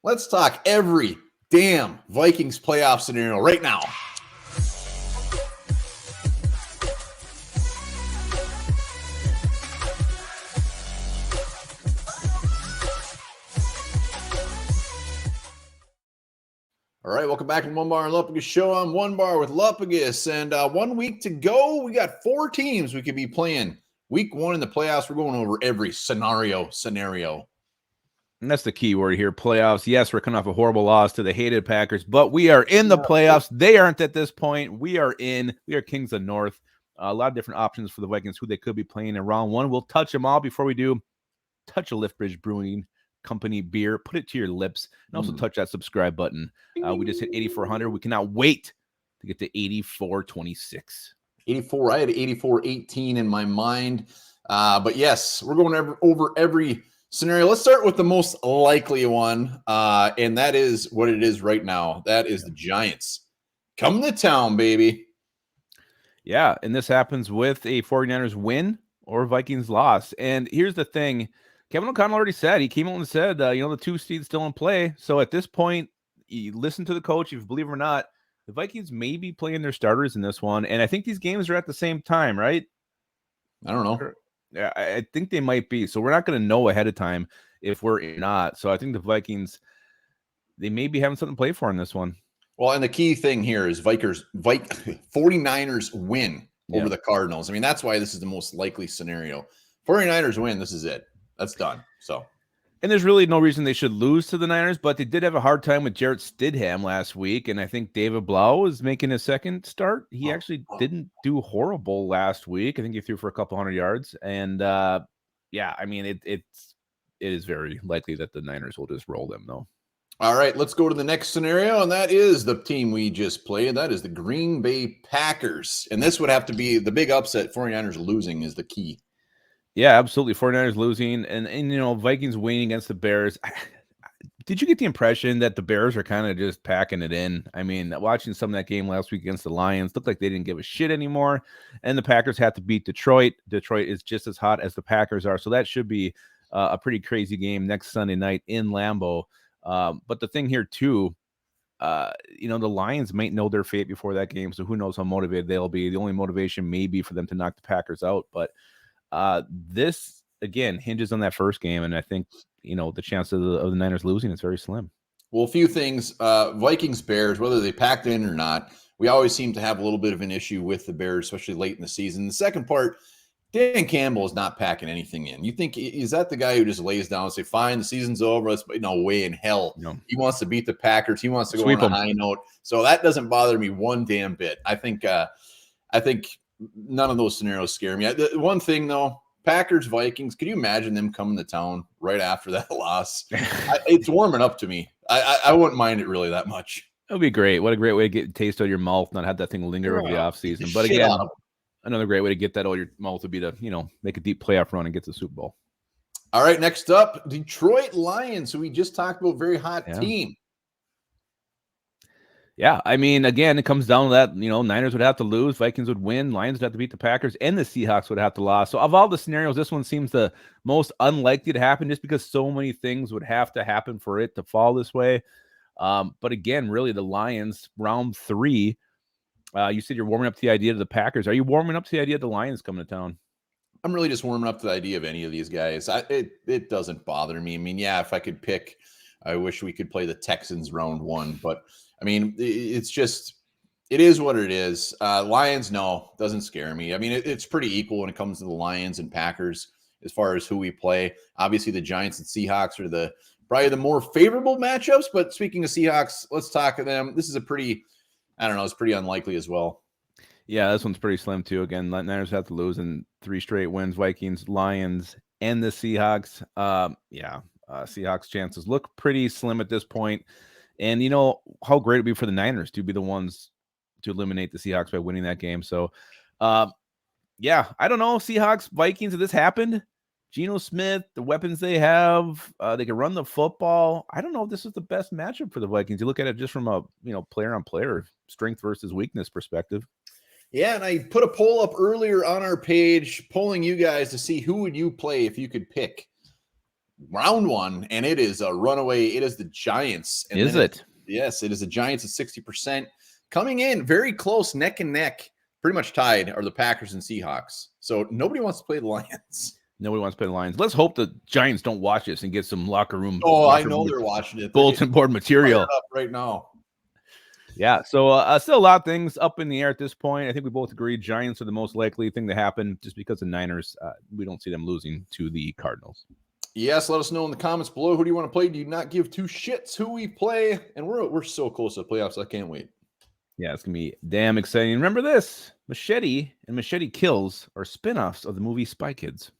Let's talk every damn Vikings playoff scenario right now. All right, welcome back to Onebar and Lupagus show. I'm Onebar with Lupagus, and 1 week to go. We got 4 teams we could be playing. Week 1 in the playoffs, we're going over every scenario. And that's the key word here, playoffs. Yes, we're coming off a horrible loss to the hated Packers, but we are in the playoffs. They aren't at this point. We are in. We are Kings of the North. A lot of different options for the Vikings, who they could be playing in round 1. We'll touch them all. Before we do, touch a Liftbridge Brewing Company beer. Put it to your lips, and also touch that subscribe button. We just hit 8,400. We cannot wait to get to 8,426. 84. I had 84.18 in my mind. But yes, we're going over every scenario. Let's start with the most likely one, and that is what it is right now. That is the Giants. Come to town, baby. Yeah, and this happens with a 49ers win or Vikings loss. And here's the thing. Kevin O'Connell already said, he came out and said, the 2 seed's still in play. So at this point, you listen to the coach, if you believe it or not, the Vikings may be playing their starters in this one. And I think these games are at the same time, right? I don't know. Yeah, I think they might be. So we're not going to know ahead of time if we're not. So I think the Vikings, they may be having something to play for in this one. Well, and the key thing here is 49ers win over the Cardinals. I mean, that's why this is the most likely scenario. 49ers win, this is it. That's done. So, and there's really no reason they should lose to the Niners, but they did have a hard time with Jarrett Stidham last week, and I think David Blau is making his second start. He actually didn't do horrible last week. I think he threw for a couple hundred yards, and yeah, I mean it is very likely that the Niners will just roll them, though. All right, let's go to the next scenario, and that is the team we just played. That is the Green Bay Packers, and this would have to be the big upset. 49ers losing is the key. Yeah, absolutely. 49ers losing, and Vikings winning against the Bears. Did you get the impression that the Bears are kind of just packing it in? I mean, watching some of that game last week against the Lions, looked like they didn't give a shit anymore, and the Packers had to beat Detroit. Detroit is just as hot as the Packers are, so that should be a pretty crazy game next Sunday night in Lambeau. But the thing here, too, the Lions might know their fate before that game, so who knows how motivated they'll be. The only motivation may be for them to knock the Packers out, but this again hinges on that first game, and I think the chance of the Niners losing is very slim. Well, a few things. Vikings Bears, whether they packed in or not, we always seem to have a little bit of an issue with the Bears, especially late in the season. The second part, Dan Campbell is not packing anything in. You think, is that the guy who just lays down and say, "Fine, the season's over"? No way in hell. No. He wants to beat the Packers. He wants to go on a high note. So that doesn't bother me one damn bit. I think none of those scenarios scare me. The one thing, though, Packers, Vikings, could you imagine them coming to town right after that loss? It's warming up to me. I wouldn't mind it really that much. It would be great. What a great way to get a taste out of your mouth, not have that thing linger over the offseason. But again, another great way to get that out of your mouth would be to, make a deep playoff run and get to the Super Bowl. All right, next up, Detroit Lions, who we just talked about, very hot team. Yeah, I mean, again, it comes down to that, Niners would have to lose, Vikings would win, Lions would have to beat the Packers, and the Seahawks would have to lose. So of all the scenarios, this one seems the most unlikely to happen just because so many things would have to happen for it to fall this way. But again, really, the Lions, round 3, you said you're warming up to the idea of the Packers. Are you warming up to the idea of the Lions coming to town? I'm really just warming up to the idea of any of these guys. It doesn't bother me. I mean, yeah, if I could pick, I wish we could play the Texans round 1, but I mean, it's just, it is what it is. Lions, no, doesn't scare me. I mean, it's pretty equal when it comes to the Lions and Packers as far as who we play. Obviously, the Giants and Seahawks are probably the more favorable matchups. But speaking of Seahawks, let's talk to them. This is it's pretty unlikely as well. Yeah, this one's pretty slim too. Again, Niners have to lose in 3 straight wins. Vikings, Lions, and the Seahawks. Seahawks chances look pretty slim at this point. And how great it'd be for the Niners to be the ones to eliminate the Seahawks by winning that game. So, I don't know. Seahawks, Vikings, if this happened, Geno Smith, the weapons they have, they can run the football. I don't know if this is the best matchup for the Vikings. You look at it just from a player-on-player strength versus weakness perspective. Yeah, and I put a poll up earlier on our page, polling you guys to see who would you play if you could pick. round one, and it is a runaway. It is the Giants. And is it? Yes, it is the Giants at 60%. Coming in very close, neck and neck, pretty much tied, are the Packers and Seahawks. So nobody wants to play the Lions. Nobody wants to play the Lions. Let's hope the Giants don't watch this and get some locker room. Oh, I know they're watching it. Bulletin board material up right now. Yeah, so still a lot of things up in the air at this point. I think we both agree Giants are the most likely thing to happen just because the Niners, we don't see them losing to the Cardinals. Yes, let us know in the comments below. Who do you want to play? Do you not give two shits who we play? And we're so close to the playoffs. I can't wait. Yeah, it's going to be damn exciting. Remember this, Machete and Machete Kills are spinoffs of the movie Spy Kids.